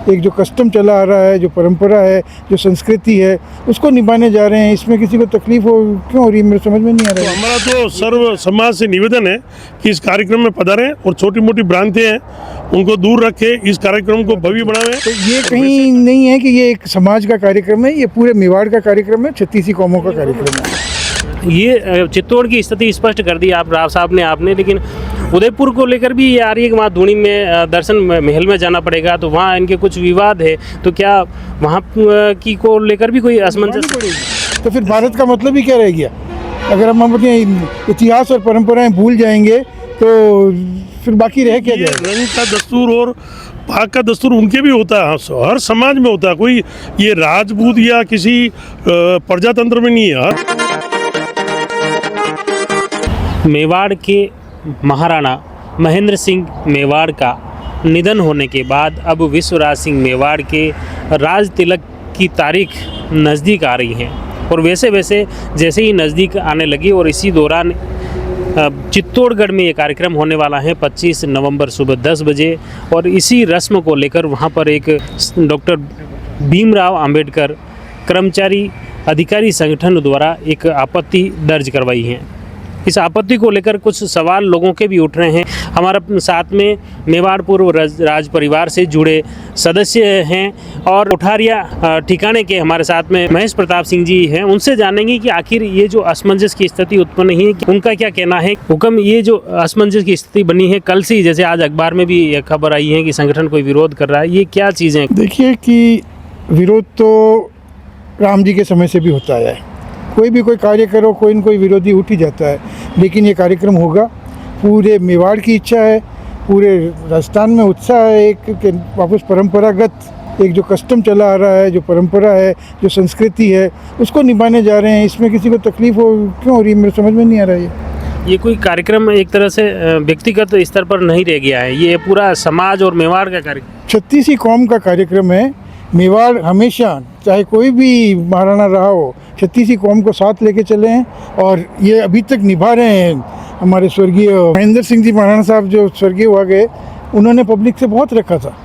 एक जो कस्टम चला आ रहा है, जो परंपरा है, जो संस्कृति है, उसको निभाने जा रहे हैं। इसमें किसी को तकलीफ हो क्यों हो रही है, मेरे समझ में नहीं आ रहा है। हमारा तो सर्व समाज से निवेदन है कि इस कार्यक्रम में पधारें और छोटी मोटी भ्रांतियाँ हैं उनको दूर रखें, इस कार्यक्रम को भव्य बनावें। तो ये कहीं नहीं है कि ये एक समाज का कार्यक्रम है, ये पूरे मेवाड़ का कार्यक्रम है, 36 कौमों का कार्यक्रम है। ये चित्तौड़ की स्थिति स्पष्ट कर दी आप राव साहब ने आपने, लेकिन उदयपुर को लेकर भी ये आ रही है कि वहाँ धूनी में दर्शन महल में जाना पड़ेगा, तो वहाँ इनके कुछ विवाद है, तो क्या वहाँ की को लेकर भी कोई असमंजस पड़ेगी? तो फिर भारत का मतलब ही क्या रह गया? अगर हम अपने इतिहास और परंपराएं भूल जाएंगे तो फिर बाकी रह क्या जाएगा? रंग का दस्तूर और पाक का दस्तूर उनके भी होता है, हर समाज में होता है, कोई ये राजपूत या किसी प्रजातंत्र में नहीं है। मेवाड़ के महाराणा महेंद्र सिंह मेवाड़ का निधन होने के बाद अब विश्वराज सिंह मेवाड़ के राज तिलक की तारीख नज़दीक आ रही है, और वैसे वैसे जैसे ही नज़दीक आने लगी और इसी दौरान चित्तौड़गढ़ में ये कार्यक्रम होने वाला है 25 नवंबर सुबह 10 बजे, और इसी रस्म को लेकर वहाँ पर एक डॉक्टर भीमराव अंबेडकर कर्मचारी अधिकारी संगठन द्वारा एक आपत्ति दर्ज करवाई है। इस आपत्ति को लेकर कुछ सवाल लोगों के भी उठ रहे हैं। हमारे साथ में मेवाड़ पूर्व राज परिवार से जुड़े सदस्य हैं और कोठारिया ठिकाने के हमारे साथ में महेश प्रताप सिंह जी हैं। उनसे जानेंगे कि आखिर ये जो असमंजस की स्थिति उत्पन्न हुई है उनका क्या कहना है। हुक्म, ये जो असमंजस की स्थिति बनी है कल से, जैसे आज अखबार में भी यह खबर आई है कि संगठन कोई विरोध कर रहा है, ये क्या चीज़ें? देखिए कि विरोध तो राम जी के समय से भी होता आया है। कोई भी कोई कार्य करो, कोई न कोई विरोधी उठ ही जाता है, लेकिन ये कार्यक्रम होगा। पूरे मेवाड़ की इच्छा है, पूरे राजस्थान में उत्साह है एक वापस परंपरागत एक जो कस्टम चला आ रहा है, जो परंपरा है, जो संस्कृति है, उसको निभाने जा रहे हैं। इसमें किसी को तकलीफ हो क्यों हो रही है, मेरे समझ में नहीं आ रहा है। ये कोई कार्यक्रम एक तरह से व्यक्तिगत स्तर पर नहीं रह गया है, ये पूरा समाज और मेवाड़ का कार्यक्रम, 36 कौम का कार्यक्रम है। मेवाड़ हमेशा चाहे कोई भी महाराणा रहा हो, 36 कौम को साथ लेके चले हैं और ये अभी तक निभा रहे हैं। हमारे स्वर्गीय महेंद्र सिंह जी महाराणा साहब जो स्वर्गीय हुआ गए, उन्होंने पब्लिक से बहुत रखा था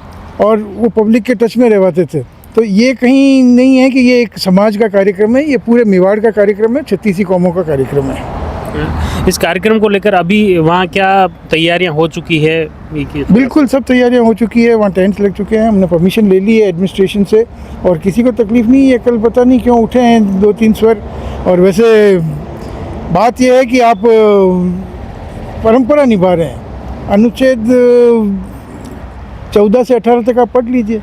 और वो पब्लिक के टच में रहते थे। तो ये कहीं नहीं है कि ये एक समाज का कार्यक्रम है, ये पूरे मेवाड़ का कार्यक्रम है, 36 कौमों का कार्यक्रम है। इस कार्यक्रम को लेकर अभी वहाँ क्या तैयारियां हो चुकी है? बिल्कुल सब तैयारियां हो चुकी है, वहाँ टेंट्स लग चुके हैं, हमने परमिशन ले ली है एडमिनिस्ट्रेशन से और किसी को तकलीफ नहीं है। कल पता नहीं क्यों उठे हैं 2-3 स्वर। और वैसे बात यह है कि आप परंपरा निभा रहे हैं, अनुच्छेद 14 से 18 तक आप पढ़ लीजिए।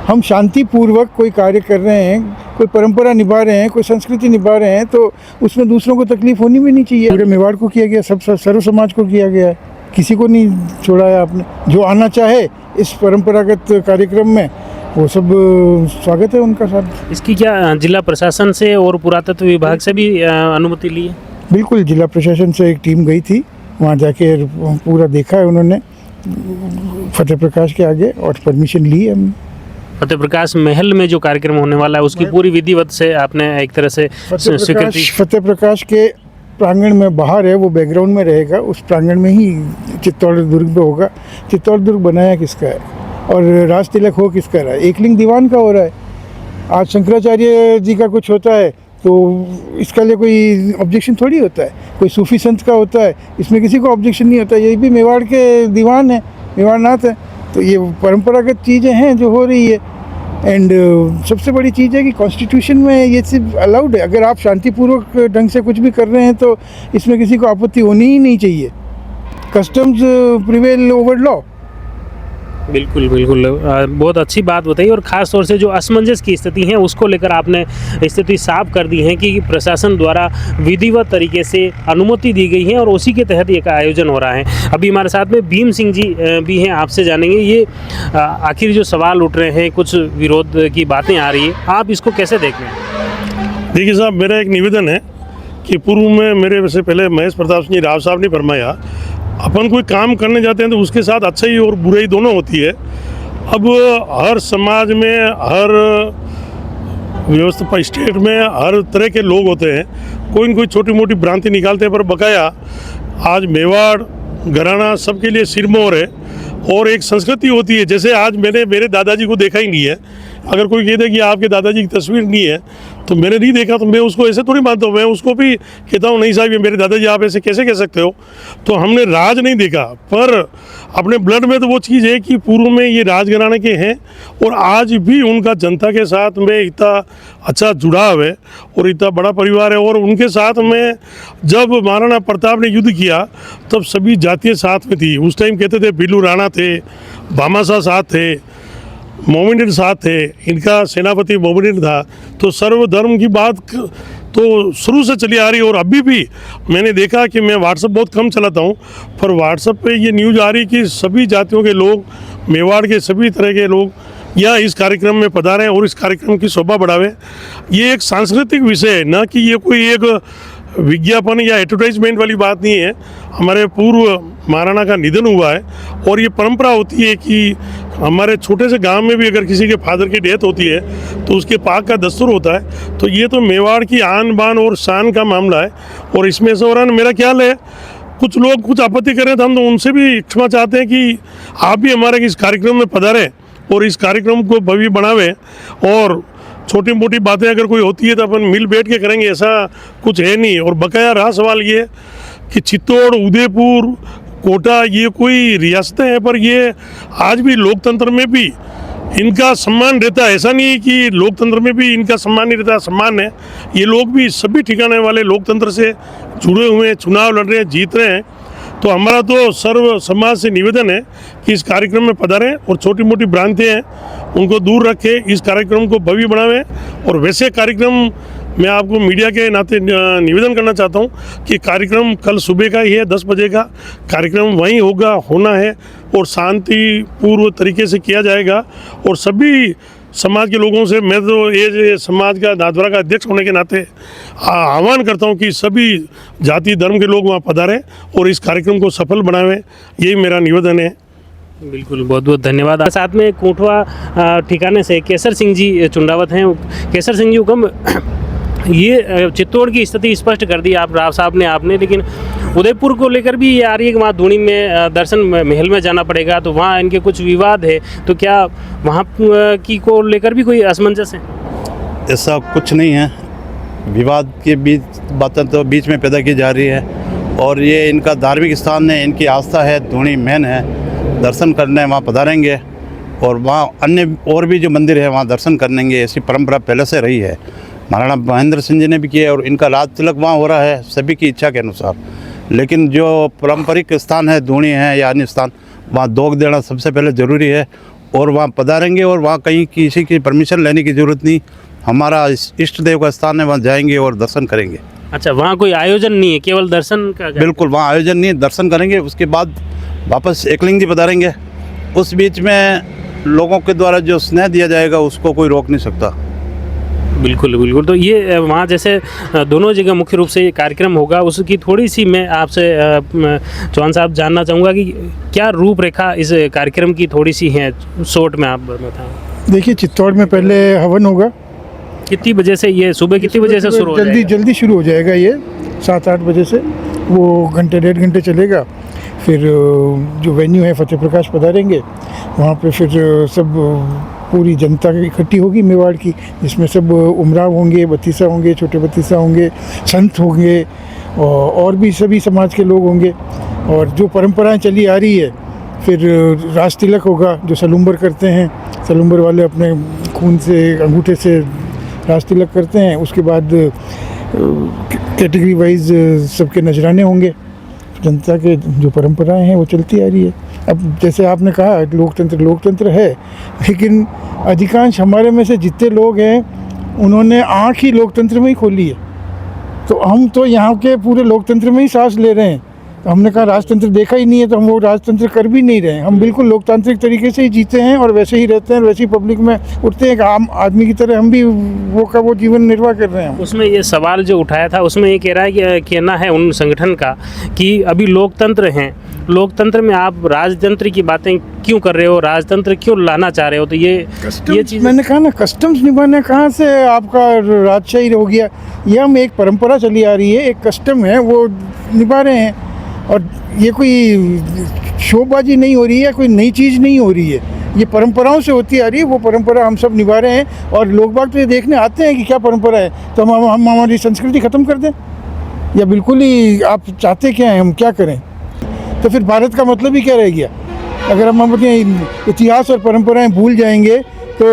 हम शांतिपूर्वक कोई कार्य कर रहे हैं, कोई परंपरा निभा रहे हैं, कोई संस्कृति निभा रहे हैं, तो उसमें दूसरों को तकलीफ होनी भी नहीं चाहिए। पूरे मेवाड़ को किया गया, सब सर्व समाज को किया गया है, किसी को नहीं छोड़ा है आपने। जो आना चाहे इस परंपरागत कार्यक्रम में वो सब स्वागत है उनका साथ। इसकी क्या जिला प्रशासन से और पुरातत्व विभाग से भी अनुमति ली है? बिल्कुल, जिला प्रशासन से एक टीम गई थी, वहाँ जाके पूरा देखा है उन्होंने फतेह प्रकाश के आगे और परमिशन ली है हमने। फतेह प्रकाश महल में जो कार्यक्रम होने वाला है उसकी पूरी विधिवत से आपने एक तरह से स्वीकृति? फतेह प्रकाश के प्रांगण में बाहर है, वो बैकग्राउंड में रहेगा, उस प्रांगण में ही चित्तौड़ दुर्ग में होगा। चित्तौड़ दुर्ग बनाया किसका है और राज तिलक हो किसका रहा है? एकलिंग दीवान का हो रहा है। आज शंकराचार्य जी का कुछ होता है तो इसका लिए कोई ऑब्जेक्शन थोड़ी होता है, कोई सूफी संत का होता है, इसमें किसी को ऑब्जेक्शन नहीं होता। ये भी मेवाड़ के दीवान है, मेवाड़नाथ है, तो ये परंपरागत चीज़ें हैं जो हो रही है। एंड सबसे बड़ी चीज़ है कि कॉन्स्टिट्यूशन में ये सिर्फ अलाउड है। अगर आप शांतिपूर्वक ढंग से कुछ भी कर रहे हैं तो इसमें किसी को आपत्ति होनी ही नहीं चाहिए। Customs prevail over law. बिल्कुल बिल्कुल, बहुत अच्छी बात बताई, और ख़ास तौर से जो असमंजस की स्थिति है उसको लेकर आपने स्थिति साफ कर दी है कि प्रशासन द्वारा विधिवत तरीके से अनुमति दी गई है और उसी के तहत ये का आयोजन हो रहा है। अभी हमारे साथ में भीम सिंह जी भी हैं, आपसे जानेंगे ये आखिर जो सवाल उठ रहे हैं, कुछ विरोध की बातें आ रही है, आप इसको कैसे देख रहे हैं? देखिए साहब, मेरा एक निवेदन है कि पूर्व में मेरे से पहले महेश प्रताप सिंह राव साहब ने फरमाया, अपन कोई काम करने जाते हैं तो उसके साथ अच्छाई और बुराई दोनों होती है। अब हर समाज में, हर व्यवस्था स्टेट में हर तरह के लोग होते हैं, कोई न कोई छोटी मोटी भ्रांति निकालते हैं, पर बकाया आज मेवाड़ घराना सबके लिए सिरमौर है और एक संस्कृति होती है। जैसे आज मैंने मेरे दादाजी को देखा ही नहीं है, अगर कोई कहता है कि आपके दादाजी की तस्वीर नहीं है तो मैंने नहीं देखा, तो मैं उसको ऐसे थोड़ी मानता हूँ। मैं उसको भी कहता हूँ नहीं साहब ये मेरे दादाजी, आप ऐसे कैसे कह सकते हो। तो हमने राज नहीं देखा, पर अपने ब्लड में तो वो चीज़ है कि पूर्व में ये राजघराने के हैं और आज भी उनका जनता के साथ में इतना अच्छा जुड़ाव है और इतना बड़ा परिवार है। और उनके साथ में जब महाराणा प्रताप ने युद्ध किया तब सभी जातियाँ साथ में थी। उस टाइम कहते थे बिल्लू राणा थे, भामाशाह साथ थे, मोमिनिन साथ थे, इनका सेनापति मोमिनिन था। तो सर्वधर्म की बात तो शुरू से चली आ रही है। और अभी भी मैंने देखा कि मैं व्हाट्सएप बहुत कम चलाता हूँ, पर व्हाट्सएप पे ये न्यूज़ आ रही कि सभी जातियों के लोग, मेवाड़ के सभी तरह के लोग यहाँ इस कार्यक्रम में पधारें और इस कार्यक्रम की शोभा बढ़ावें। ये एक सांस्कृतिक विषय है, ना कि ये कोई एक विज्ञापन या एडवर्टाइजमेंट वाली बात नहीं है। हमारे पूर्व महाराणा का निधन हुआ है और ये परंपरा होती है कि हमारे छोटे से गांव में भी अगर किसी के फादर की डेथ होती है तो उसके पाक का दस्तूर होता है। तो ये तो मेवाड़ की आन बान और शान का मामला है। और इसमें से और मेरा ख्याल है कुछ लोग कुछ आपत्ति करें तो हम तो उनसे भी क्षमा चाहते हैं कि आप भी हमारे इस कार्यक्रम में पधारें और इस कार्यक्रम को भव्य बनावें। और छोटी मोटी बातें अगर कोई होती है तो अपन मिल बैठ के करेंगे, ऐसा कुछ है नहीं। और बकाया रहा सवाल ये कि चित्तौड़, उदयपुर, कोटा ये कोई रियासतें हैं, पर ये आज भी लोकतंत्र में भी इनका सम्मान रहता है। ऐसा नहीं है कि लोकतंत्र में भी इनका सम्मान नहीं रहता, सम्मान है। ये लोग भी सभी ठिकाने वाले लोकतंत्र से जुड़े हुए हैं, चुनाव लड़ रहे हैं, जीत रहे हैं। तो हमारा तो सर्व समाज से निवेदन है कि इस कार्यक्रम में पधारें और छोटी मोटी भ्रांतियाँ हैं उनको दूर रखें, इस कार्यक्रम को भव्य बनावें। और वैसे कार्यक्रम मैं आपको मीडिया के नाते निवेदन करना चाहता हूं कि कार्यक्रम कल सुबह का ही है, 10 बजे का कार्यक्रम वहीं होना है और शांतिपूर्व तरीके से किया जाएगा। और सभी समाज के लोगों से मैं तो ये समाज का नाथद्वारा का अध्यक्ष होने के नाते आह्वान करता हूं कि सभी जाति धर्म के लोग वहां पधारें और इस कार्यक्रम को सफल बनावें, यही मेरा निवेदन है। बिल्कुल, बहुत बहुत धन्यवाद। साथ में कोटवा ठिकाने से केसर सिंह जी चुंडावत हैं। केसर सिंह जी हुक्म, ये चित्तौड़ की स्थिति स्पष्ट कर दी आप राव साहब ने, आपने, लेकिन उदयपुर को लेकर भी ये आ रही है कि वहाँ दूनी में दर्शन महल में जाना पड़ेगा, तो वहाँ इनके कुछ विवाद है। तो क्या वहाँ की को लेकर भी कोई असमंजस है? ऐसा कुछ नहीं है, विवाद के बीच बातें तो बीच में पैदा की जा रही है। और ये इनका धार्मिक स्थान है, इनकी आस्था है, दूनी मेन है, दर्शन करने वहाँ पधारेंगे। और वहाँ अन्य और भी जो मंदिर है वहाँ दर्शन करेंगे, ऐसी परंपरा पहले से रही है। महाराणा महेंद्र सिंह जी ने भी किया और इनका राज तिलक वहाँ हो रहा है सभी की इच्छा के अनुसार। लेकिन जो पारंपरिक स्थान है, दूनी है या अन्य स्थान, वहाँ दोग देना सबसे पहले ज़रूरी है। और वहाँ पधारेंगे और वहाँ कहीं किसी की परमिशन लेने की ज़रूरत नहीं। हमारा इष्ट देव का स्थान है, वहाँ जाएंगे और दर्शन करेंगे। अच्छा, वहाँ कोई आयोजन नहीं है, केवल दर्शन का? बिल्कुल, वहाँ आयोजन नहीं है, दर्शन करेंगे, उसके बाद वापस एकलिंग जी पधारेंगे। उस बीच में लोगों के द्वारा जो स्नेह दिया जाएगा उसको कोई रोक नहीं सकता। बिल्कुल बिल्कुल। तो ये वहाँ जैसे दोनों जगह मुख्य रूप से ये कार्यक्रम होगा, उसकी थोड़ी सी मैं आपसे चौहान साहब जानना चाहूँगा कि क्या रूपरेखा इस कार्यक्रम की थोड़ी सी है, शॉर्ट में आप बताएं। देखिए, चित्तौड़ में पहले हवन होगा। कितनी बजे से ये सुबह कितनी बजे से शुरू हो जाएगा? जल्दी शुरू हो जाएगा, ये 7-8 बजे से, वो घंटे 1.5 घंटे चलेगा। फिर जो वेन्यू है फतेह प्रकाश पधारेंगे, वहाँ पे फिर सब पूरी जनता इकट्ठी होगी मेवाड़ की, जिसमें सब उमराव होंगे, बत्तीसा होंगे, छोटे बत्तीसा होंगे, संत होंगे और भी सभी समाज के लोग होंगे। और जो परंपराएं चली आ रही है, फिर राज तिलक होगा जो सलूम्बर करते हैं, सलूम्बर वाले अपने खून से, अंगूठे से राज तिलक करते हैं। उसके बाद कैटेगरी वाइज सबके नजराने होंगे। जनता के जो परंपराएं हैं वो चलती आ रही है। अब जैसे आपने कहा लोकतंत्र है, लेकिन अधिकांश हमारे में से जितने लोग हैं उन्होंने आँख ही लोकतंत्र में ही खोली है। तो हम तो यहाँ के पूरे लोकतंत्र में ही सांस ले रहे हैं। तो हमने कहा राजतंत्र देखा ही नहीं है, तो हम वो राजतंत्र कर भी नहीं रहे हैं। हम बिल्कुल लोकतांत्रिक तरीके से ही जीते हैं और वैसे ही रहते हैं, वैसे ही पब्लिक में उठते हैं, आम आदमी की तरह हम भी वो जीवन निर्वाह कर रहे हैं। उसमें ये सवाल जो उठाया था उसमें ये कह रहा है कि कहना है उन संगठन का कि अभी लोकतंत्र हैं, लोकतंत्र में आप राजतंत्र की बातें क्यों कर रहे हो, राजतंत्र क्यों लाना चाह रहे हो? तो ये चीज़ मैंने कहा ना, कस्टम्स निभाना कहाँ से आपका राजशाही हो गया। ये हम एक परंपरा चली आ रही है, एक कस्टम है, वो निभा रहे हैं। और ये कोई शोबाजी नहीं हो रही है, कोई नई चीज़ नहीं हो रही है, ये परंपराओं से होती आ रही है। वो परंपरा हम सब निभा रहे हैं और लोग बाग तो ये देखने आते हैं कि क्या परंपरा है। तो हम हमारी संस्कृति ख़त्म कर दें या बिल्कुल ही आप चाहते क्या हैं, हम क्या करें? तो फिर भारत का मतलब ही क्या रह गया? अगर हम अपने इतिहास और परंपराएं भूल जाएंगे तो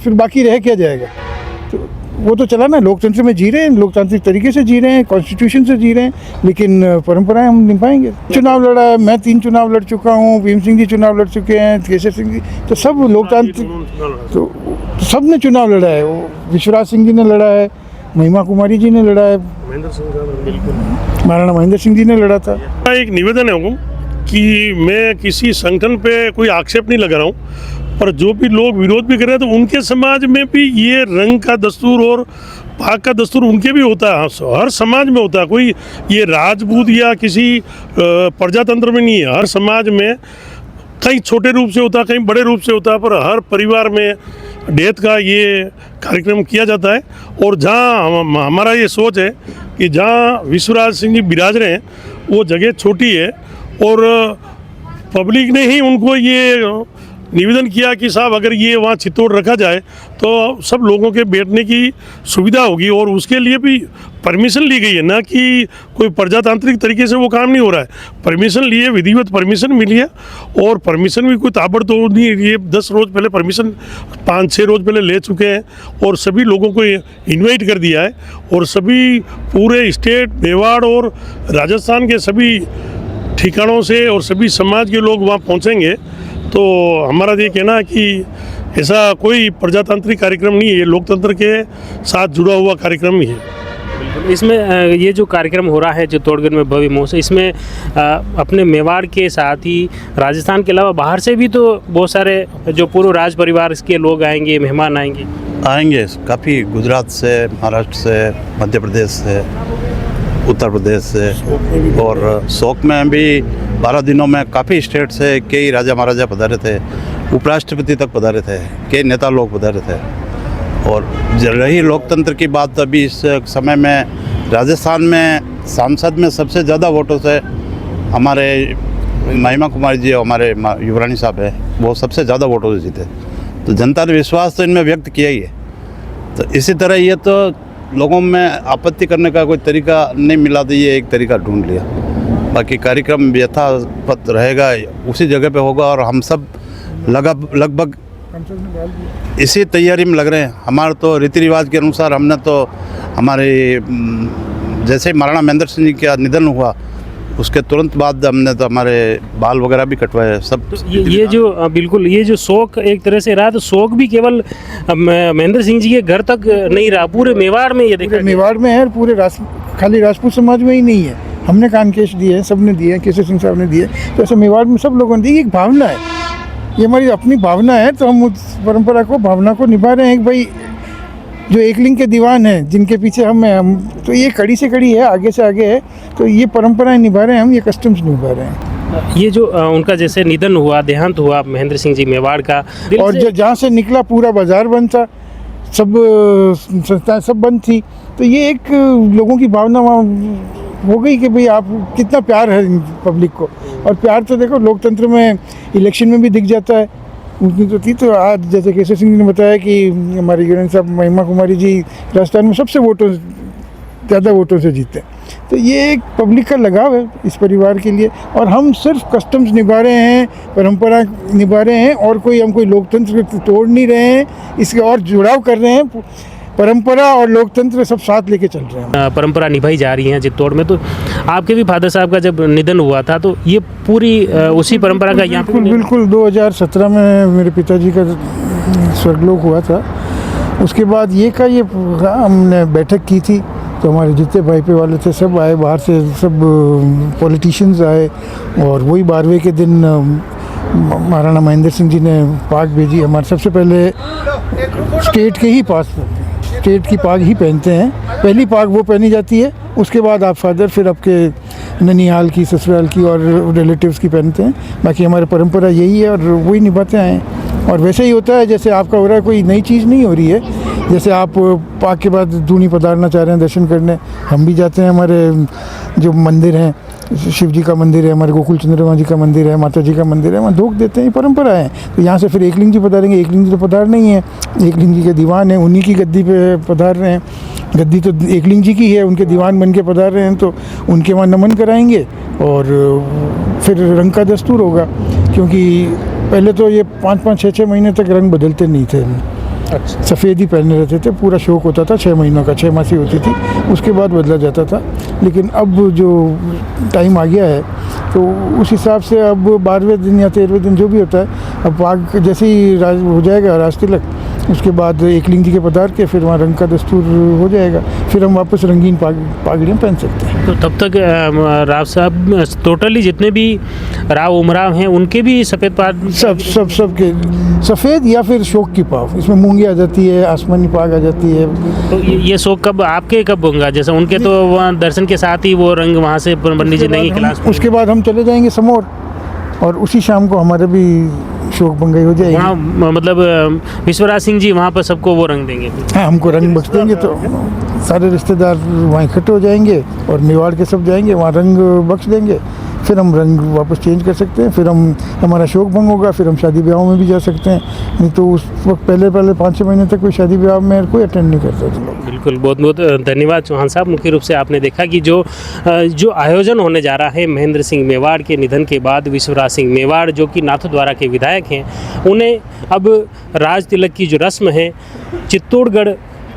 फिर बाकी रह क्या जाएगा? तो वो तो चला ना, लोकतंत्र में जी रहे हैं, लोकतांत्रिक तरीके से जी रहे हैं, कॉन्स्टिट्यूशन से जी रहे हैं, लेकिन परंपराएं हम निभाएंगे। चुनाव लड़ा है, मैं 3 चुनाव लड़ चुका हूँ, भीम सिंह जी चुनाव लड़ चुके हैं, केसर सिंह जी, तो सब लोकतांत्रिक, तो सब ने चुनाव लड़ा है। वो विश्वराज सिंह जी ने लड़ा है, महिमा कुमारी जी ने लड़ा है, महाराणा महेंद्र सिंह जी ने लड़ा था। एक निवेदन है हुकुम कि मैं किसी संगठन पे कोई आक्षेप नहीं लगा रहा हूँ, पर जो भी लोग विरोध भी कर रहे हैं तो उनके समाज में भी ये रंग का दस्तूर और पाक का दस्तूर उनके भी होता है, हर समाज में होता है। कोई ये राजपूत या किसी प्रजातंत्र में नहीं है, हर समाज में कहीं छोटे रूप से होता है, कहीं बड़े रूप से होता है, पर हर परिवार में डेथ का ये कार्यक्रम किया जाता है। और जहाँ हमारा ये सोच है कि जहाँ विश्वराज सिंह जी विराज रहे हैं वो जगह छोटी है और पब्लिक ने ही उनको ये निवेदन किया कि साहब अगर ये वहाँ चित्तौड़ रखा जाए तो सब लोगों के बैठने की सुविधा होगी, और उसके लिए भी परमिशन ली गई है, ना कि कोई प्रजातांत्रिक तरीके से वो काम नहीं हो रहा है। परमिशन लिए, विधिवत परमिशन मिली है, और परमिशन भी कोई ताबड़तोड़ नहीं, ये 10 रोज़ पहले परमिशन 5-6 रोज़ पहले ले चुके हैं और सभी लोगों को इन्वाइट कर दिया है। और सभी पूरे स्टेट, मेवाड़ और राजस्थान के सभी ठिकानों से और सभी समाज के लोग वहाँ पहुँचेंगे। तो हमारा ये कहना है कि ऐसा कोई प्रजातांत्रिक कार्यक्रम नहीं है, ये लोकतंत्र के साथ जुड़ा हुआ कार्यक्रम ही है। इसमें ये जो कार्यक्रम हो रहा है चित्तौड़गढ़ में भव्य महोत्सव, इसमें अपने मेवाड़ के साथ ही राजस्थान के अलावा बाहर से भी तो बहुत सारे जो पूर्व राज परिवार के लोग आएंगे, मेहमान आएंगे। काफ़ी गुजरात से, महाराष्ट्र से, मध्य प्रदेश से, उत्तर प्रदेश से, और शोक में भी 12 दिनों में काफ़ी स्टेट से कई राजा महाराजा पधारे थे, उपराष्ट्रपति तक पधारे थे, कई नेता लोग पधारे थे। और रही लोकतंत्र की बात, तो अभी इस समय में राजस्थान में सांसद में सबसे ज़्यादा वोटों से हमारे महिमा कुमारी जी, हमारे युवरानी साहब है, वो सबसे ज़्यादा वोटों से जीते। तो जनता ने विश्वास तो इनमें व्यक्त किया ही है। तो इसी तरह ये तो लोगों में आपत्ति करने का कोई तरीका नहीं मिला, तो ये एक तरीका ढूंढ लिया। बाकी कार्यक्रम यथावत रहेगा, उसी जगह पे होगा, और हम सब लगभग इसी तैयारी में लग रहे हैं। हमारे तो रीति रिवाज के अनुसार हमने तो हमारे जैसे महाराणा महेंद्र सिंह जी का निधन हुआ उसके तुरंत बाद हमने तो हमारे बाल वगैरह भी कटवाए सब। तो ये जो बिल्कुल ये जो शोक एक तरह से रहा, तो शोक भी केवल महेंद्र सिंह जी के घर तक नहीं रहा, पूरे मेवाड़ में ये देखा, मेवाड़ में है, और पूरे खाली राजपूत समाज में ही नहीं है। हमने कानकेश दिए हैं, सब ने दिए हैं, केसर सिंह साहब ने दिए, तो ऐसे मेवाड़ में सब लोगों ने दी। एक भावना है, ये हमारी अपनी भावना है, तो हम उस परंपरा को, भावना को निभा रहे हैं। भाई जो एकलिंग के दीवान हैं, जिनके पीछे हम तो ये कड़ी से कड़ी है, आगे से आगे है, तो ये परंपराएं निभा रहे हैं हम, ये कस्टम्स निभा रहे हैं। ये जो उनका जैसे निधन हुआ, देहांत हुआ महेंद्र सिंह जी मेवाड़ का, और जहाँ से निकला पूरा बाजार बंद था, सब संस्थाएं सब बंद थी, तो ये एक लोगों की भावना वहाँ हो गई कि भाई आप कितना प्यार है पब्लिक को। और प्यार तो देखो लोकतंत्र में इलेक्शन में भी दिख जाता है, उनकी तो थी। तो आज जैसे केसर सिंह जी ने बताया कि हमारे यूनियन साहब महिमा कुमारी जी राजस्थान में सबसे ज़्यादा वोटों से जीते, तो ये एक पब्लिक का लगाव है इस परिवार के लिए। और हम सिर्फ कस्टम्स निभा रहे हैं, परंपरा निभा रहे हैं, और हम कोई लोकतंत्र तोड़ नहीं रहे हैं, इसके और जुड़ाव कर रहे हैं। परंपरा और लोकतंत्र सब साथ लेके चल रहे हैं। परंपरा निभाई जा रही है चित्तौड़ में। तो आपके भी फादर साहब का जब निधन हुआ था, तो ये पूरी उसी परंपरा का यहाँ बिल्कुल 2017 में मेरे पिताजी का स्वर्गलोक हुआ था। उसके बाद ये हमने बैठक की थी, तो हमारे जितने भाईपे वाले थे सब आए, बाहर से सब पॉलिटिशियंस आए, और वही 12वें के दिन महाराणा महेंद्र सिंह जी ने पाग भेजी। हमारे सबसे पहले स्टेट के ही पास स्टेट की पाग ही पहनते हैं, पहली पाग वो पहनी जाती है, उसके बाद आप फादर, फिर आपके ननिहाल की, ससुराल की और रिलेटिव्स की पहनते हैं। बाकी हमारी परंपरा यही है और वही निभाते आए हैं। और वैसे ही होता है जैसे आपका हो रहा है, कोई नई चीज़ नहीं हो रही है। जैसे आप पाक के बाद दूनी पधारना चाह रहे हैं दर्शन करने, हम भी जाते हैं, हमारे जो मंदिर हैं शिव जी का मंदिर है, हमारे गोकुल चंद्रमा जी का मंदिर है, माता जी का मंदिर है, वहाँ धोख देते हैं, परंपरा है। तो यहाँ से फिर एकलिंग जी पधारेंगे, एकलिंग जी तो पधार नहीं है, एकलिंग जी के दीवान हैं, उन्हीं की गद्दी पे पधार रहे हैं। गद्दी तो एकलिंग जी की है, उनके दीवान बन के पधार रहे हैं, तो उनके वहाँ नमन कराएंगे और फिर रंग का दस्तूर होगा। क्योंकि पहले तो ये 5-5, 6-6 महीने तक रंग बदलते नहीं थे। अच्छा। सफ़ेद ही पहने रहते थे, पूरा शौक होता था 6 महीनों का, 6 मासी होती थी, उसके बाद बदला जाता था। लेकिन अब जो टाइम आ गया है तो उस हिसाब से अब 12वें दिन या 13वें दिन जो भी होता है, अब पाग जैसे ही राज हो जाएगा राज तिलक, उसके बाद एकलिंग जी के पधार के फिर वहाँ रंग का दस्तूर हो जाएगा, फिर हम वापस रंगीन पागड़ियाँ पहन सकते हैं। तो तब तक राव साहब टोटली जितने भी राव उमराव हैं उनके भी सफ़ेद पाग सब के सफ़ेद या फिर शोक की पाव, इसमें मूंगी आ जाती है, आसमानी पाग आ जाती है। तो ये शौक कब आपके कब होगा? जैसे उनके तो वहाँ दर्शन के साथ ही वो रंग वहाँ से पंडित जी नहीं क्लास में। उसके बाद हम चले जाएंगे समोर और उसी शाम को हमारे भी शोक बंगाई हो जाएगी। वहाँ मतलब विश्वराज सिंह जी वहाँ पर सबको वो रंग देंगे। हाँ, हमको रंग बख्श देंगे तो सारे रिश्तेदार वहाँ इकट्ठे हो जाएंगे और मेवाड़ के सब जाएंगे, वहाँ रंग बख्श देंगे, फिर हम रंग वापस चेंज कर सकते हैं, फिर हमारा शौक भंग होगा, फिर हम शादी ब्याहों में भी जा सकते हैं। नहीं तो उस वक्त पहले 5-6 महीने तक कोई शादी ब्याह में कोई अटेंड नहीं करता था। बिल्कुल, बहुत बहुत धन्यवाद चौहान साहब। मुख्य रूप से आपने देखा कि जो आयोजन होने जा रहा है महेंद्र सिंह मेवाड़ के निधन के बाद, विश्वराज सिंह मेवाड़ जो कि नाथद्वारा के विधायक हैं, उन्हें अब राज तिलक की जो रस्म है चित्तौड़गढ़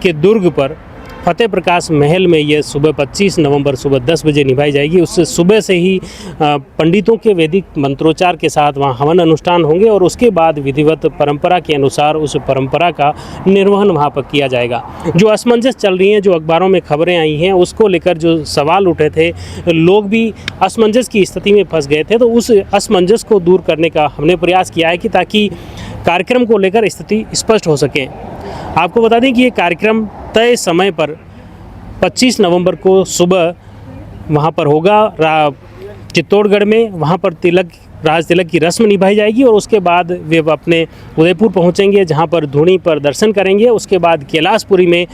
के दुर्ग पर फतेह प्रकाश महल में ये सुबह 25 नवंबर सुबह 10 बजे निभाई जाएगी। उससे सुबह से ही पंडितों के वैदिक मंत्रोच्चार के साथ वहाँ हवन अनुष्ठान होंगे और उसके बाद विधिवत परंपरा के अनुसार उस परंपरा का निर्वहन वहाँ पर किया जाएगा। जो असमंजस चल रही हैं, जो अखबारों में खबरें आई हैं, उसको लेकर जो सवाल उठे थे, लोग भी असमंजस की स्थिति में फंस गए थे, तो उस असमंजस को दूर करने का हमने प्रयास किया है कि ताकि कार्यक्रम को लेकर स्थिति स्पष्ट हो सके। आपको बता दें कि ये कार्यक्रम तय समय पर 25 नवंबर को सुबह वहाँ पर होगा चित्तौड़गढ़ में। वहाँ पर राज तिलक की रस्म निभाई जाएगी और उसके बाद वे अपने उदयपुर पहुँचेंगे, जहाँ पर धूनी पर दर्शन करेंगे। उसके बाद कैलाशपुरी में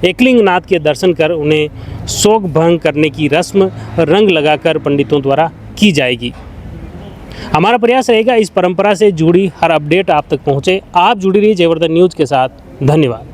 एकलिंग नाथ के दर्शन कर उन्हें शोक भंग करने की रस्म रंग लगाकर पंडितों द्वारा की जाएगी। हमारा प्रयास रहेगा इस परंपरा से जुड़ी हर अपडेट आप तक पहुँचे। आप जुड़ी रहिए जयवर्धन न्यूज़ के साथ। धन्यवाद।